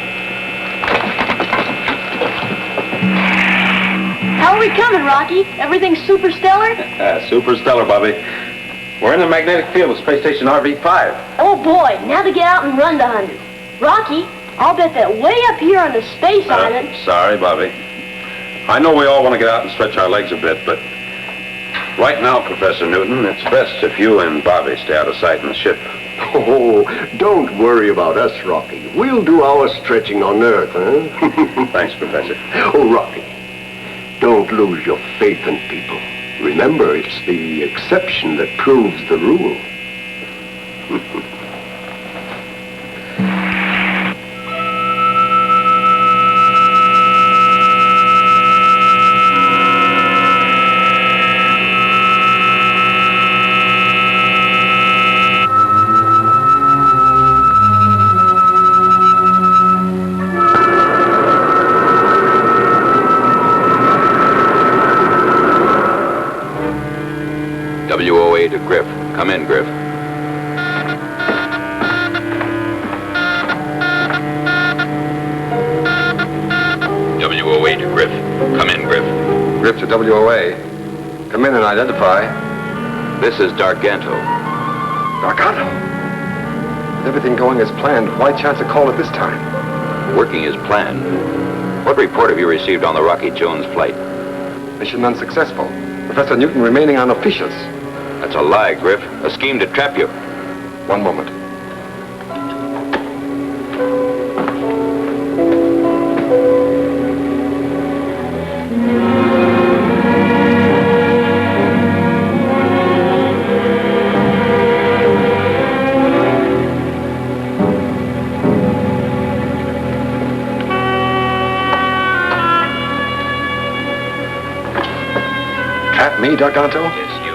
How are we coming, Rocky? Everything's super stellar? Super stellar, Bobby. We're in the magnetic field of Space Station RV-5. Oh, boy. Now to get out and run the 100. Rocky, I'll bet that way up here on the space island... Sorry, Bobby. I know we all want to get out and stretch our legs a bit, but right now, Professor Newton, it's best if you and Bobby stay out of sight in the ship. Oh, don't worry about us, Rocky. We'll do our stretching on Earth, huh? Thanks, Professor. Oh, Rocky, don't lose your faith in people. Remember, it's the exception that proves the rule. WOA to Griff. Come in, Griff. WOA to Griff. Come in, Griff. Griff to WOA. Come in and identify. This is Darganto. Darganto? With everything going as planned, why chance a call at this time? Working as planned. What report have you received on the Rocky Jones flight? Mission unsuccessful. Professor Newton remaining on Ophiuchus. That's a lie, Griff. A scheme to trap you. One moment. Trap me, Darganto? Yes, you.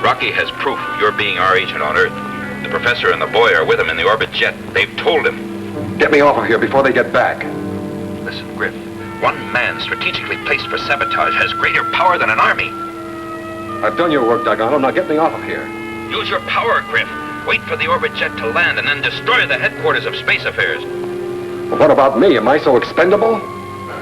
Rocky has proof of your being our agent on Earth. The professor and the boy are with him in the orbit jet. They've told him. Get me off of here before they get back. Listen, Griff. One man strategically placed for sabotage has greater power than an army. I've done your work, Darganto. Now get me off of here. Use your power, Griff. Wait for the orbit jet to land and then destroy the headquarters of Space Affairs. Well, what about me? Am I so expendable?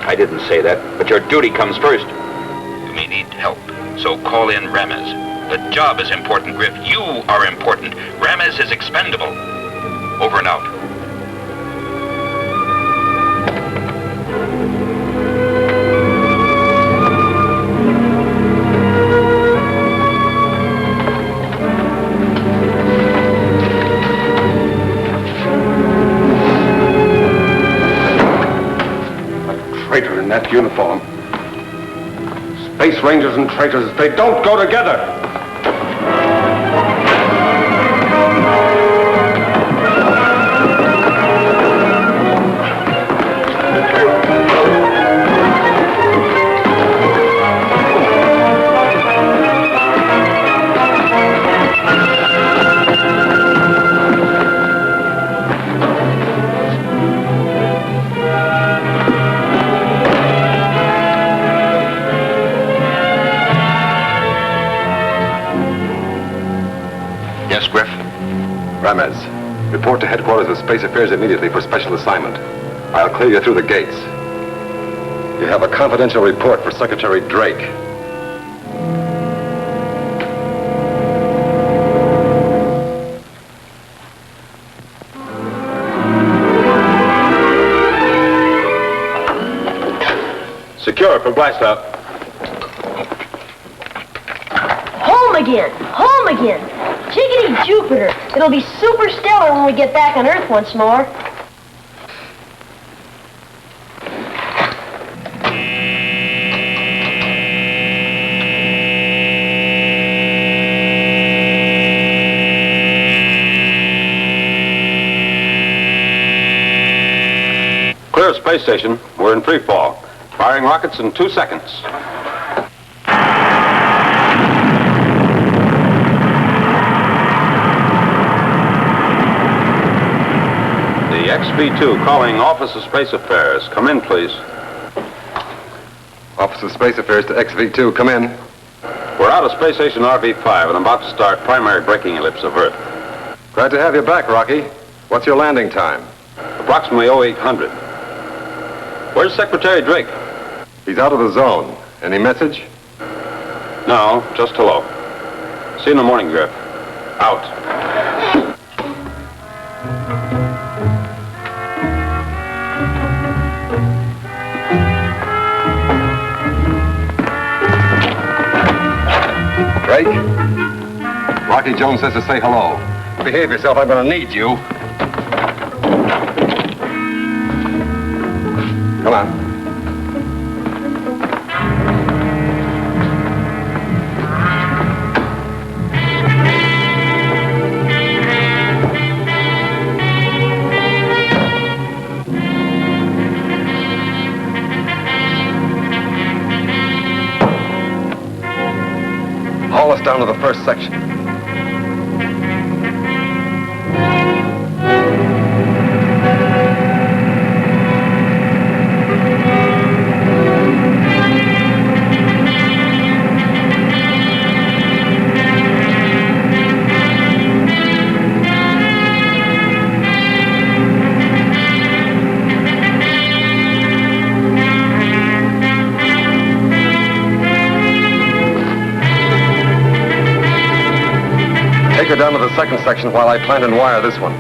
I didn't say that, but your duty comes first. You may need help, so call in Ramez. The job is important, Griff. You are important. Ramez is expendable. Over and out. Traitor in that uniform. Space Rangers and traitors, they don't go together. Yes, Griff? Ramez, report to headquarters of Space Affairs immediately for special assignment. I'll clear you through the gates. You have a confidential report for Secretary Drake. Secure for blast out. Home again! Home again! Jiggity Jupiter! It'll be super stellar when we get back on Earth once more. Clear space station. We're in free fall. Firing rockets in 2 seconds. The XV-2 calling Office of Space Affairs. Come in, please. Office of Space Affairs to XV-2, come in. We're out of Space Station RV-5 and about to start primary braking ellipse of Earth. Glad to have you back, Rocky. What's your landing time? Approximately 0800. Where's Secretary Drake? He's out of the zone. Any message? No, just hello. See you in the morning, Griff. Out. Drake? Rocky Jones says to say hello. Behave yourself, I'm gonna need you. Come on. Haul us down to the first section. Take her down to the second section while I plan and wire this one.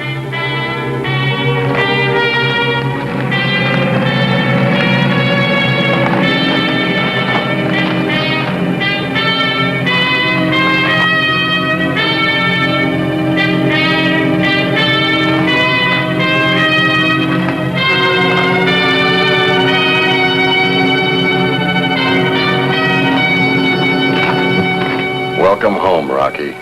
Welcome home, Rocky.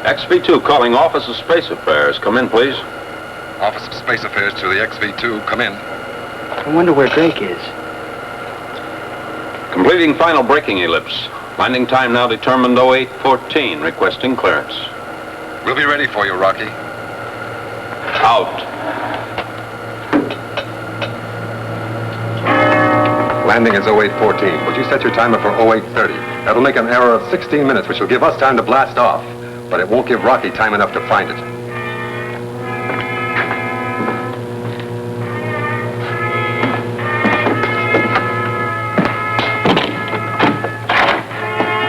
XV-2 calling Office of Space Affairs. Come in, please. Office of Space Affairs to the XV-2. Come in. I wonder where Drake is. Completing final braking ellipse. Landing time now determined 0814. Requesting clearance. We'll be ready for you, Rocky. Out. Landing is 0814, but you set your timer for 0830. That'll make an error of 16 minutes, which will give us time to blast off. But it won't give Rocky time enough to find it.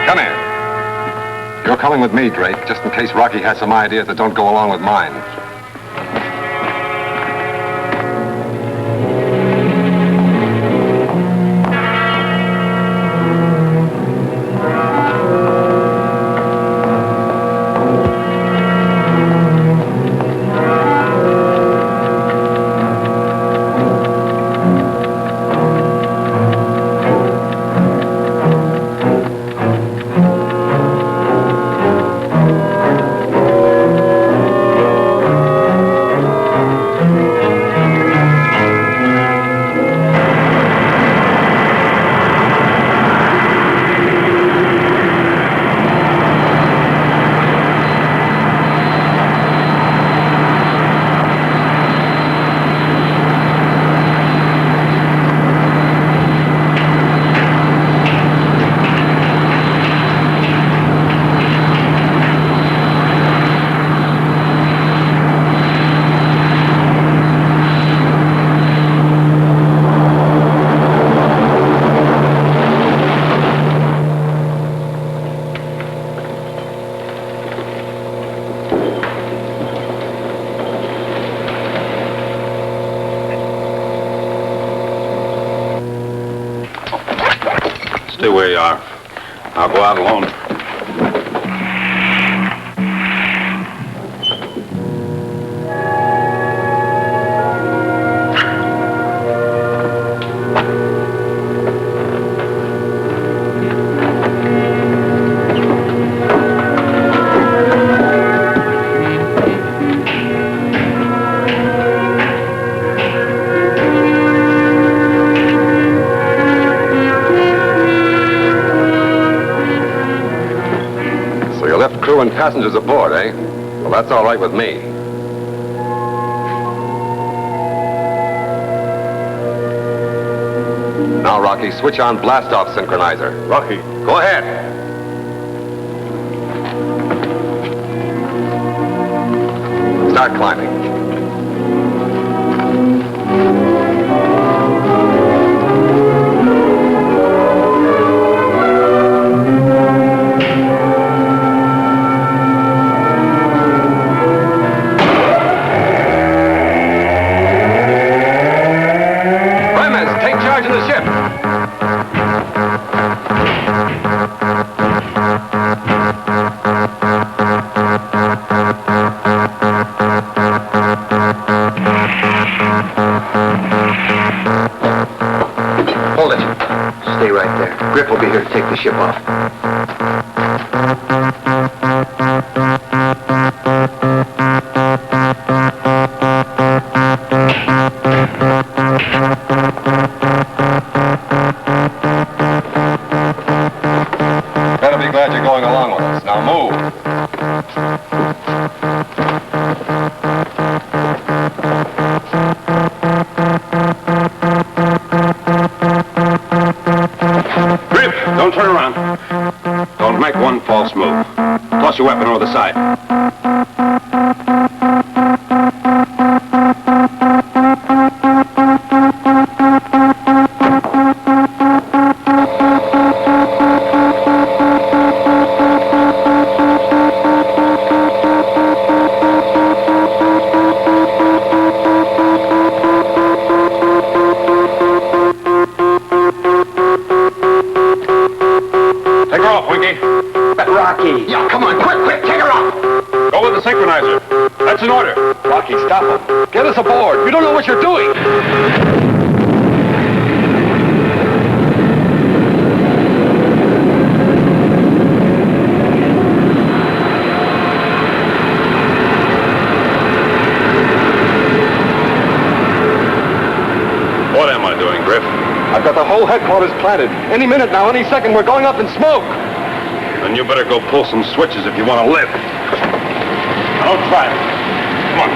Come here. You're coming with me, Drake, just in case Rocky has some ideas that don't go along with mine. Stay where you are. I'll go out alone. Crew and passengers aboard, eh? Well, that's all right with me. Now, Rocky, switch on blast-off synchronizer. Rocky. Go ahead. Start climbing. Griff will be here to take the ship off. Better be glad you're going along with us. Now move. Don't turn around. Don't make one false move. Toss your weapon over the side. Rocky. Yeah, come on, quick, take her off. Go with the synchronizer. That's an order. Rocky, stop him. Get us aboard. You don't know what you're doing. What am I doing, Griff? I've got the whole headquarters planted. Any minute now, any second, we're going up in smoke. Then you better go pull some switches if you want to live. Now don't try it. Come on.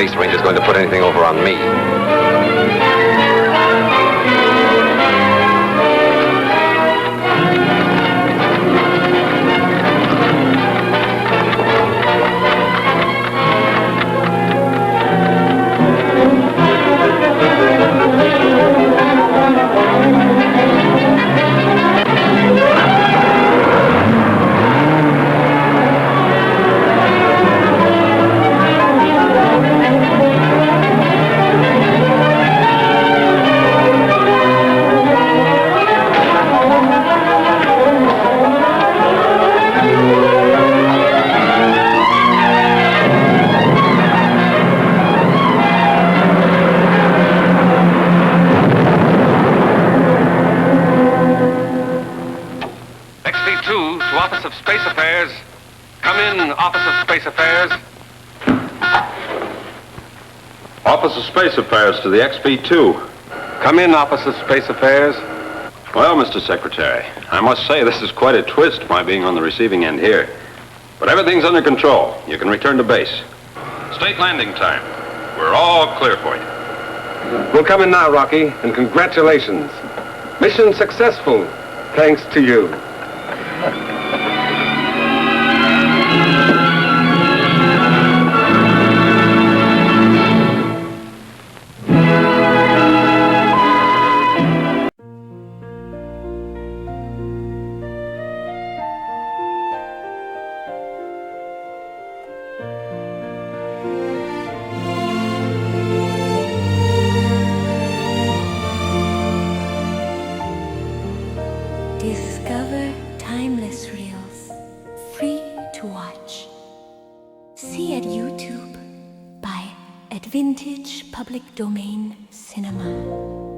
Space Ranger's going to put anything over on me. Office of Space Affairs. Come in, Office of Space Affairs. Office of Space Affairs to the XP2. Come in, Office of Space Affairs. Well, Mr. Secretary, I must say this is quite a twist, my being on the receiving end here. But everything's under control. You can return to base. State landing time. We're all clear for you. We'll come in now, Rocky, and congratulations. Mission successful, thanks to you. Discover timeless reels, free to watch. See at YouTube by at Vintage Public Domain Cinema.